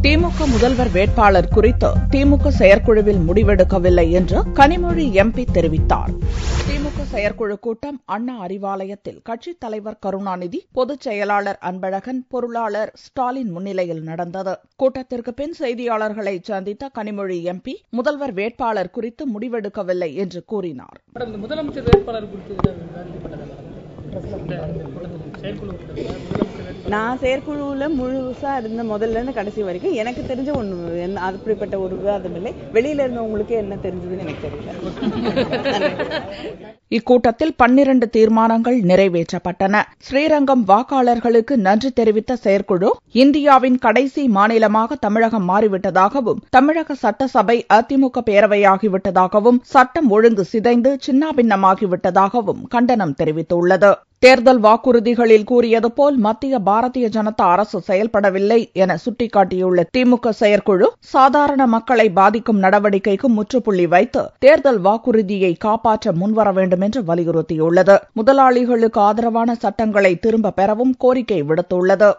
திமுக முதல்வர் வேட்பாளர் குறித்து திமுக செயற்குழுவில் முடிவெடுக்கவில்லை என்று கனிமொழி எம்பி தெரிவித்தார். திமுக செயற்குழு கூட்டம் அண்ணா அறிவாலயத்தில் கட்சித் தலைவர் கருணாநிதி, பொதுச் செயலாளர் அன்பழகன், பொருளாளர் ஸ்டாலின் முன்னிலையில் நடந்தது. கூட்டத்திற்கு பின் செய்தியாளர்களை சந்தித்த கனிமொழி எம்பி முதல்வர் வேட்பாளர் குறித்து முடிவெடுக்கவில்லை என்று கூறினார். முதலமைச்சர் வேட்பாளர் நான் செயற்குழுவில் முழுசா இருந்த முதல்ல இருந்து கடைசி வரைக்கும் எனக்கு தெரிஞ்ச ஒண்ணு அப்படிப்பட்ட ஒரு விவாதம் இல்லை. வெளியில இருந்தவங்களுக்கு என்ன தெரிஞ்சதுன்னு எனக்கு தெரியல. இக்கூட்டத்தில் 12 தீர்மானங்கள் நிறைவேற்றப்பட்டன. ஸ்ரீரங்கம் வாக்காளர்களுக்கு நன்றி தெரிவித்த செயற்குழு, இந்தியாவின் கடைசி மாநிலமாக தமிழகம் மாறிவிட்டதாகவும், தமிழக சட்டசபை அதிமுக பேரவையாகிவிட்டதாகவும், சட்டம் ஒழுங்கு சிதைந்து சின்னாபின்னமாகிவிட்டதாகவும் கண்டனம் தெரிவித்துள்ளது. தேர்தல் வாக்குறுதிகளில் கூறியது போல் மத்திய பாரதிய ஜனதா அரசு செயல்படவில்லை என சுட்டிக்காட்டியுள்ள திமுக செயற்குழு, சாதாரண மக்களை பாதிக்கும் நடவடிக்கைக்கு முற்றுப்புள்ளி வைத்து தேர்தல் வாக்குறுதியை காப்பாற்ற முன்வர வேண்டும் என்று வலியுறுத்தியுள்ளது. முதலாளிகளுக்கு ஆதரவான சட்டங்களை திரும்பப் பெறவும் கோரிக்கை விடுத்துள்ளது.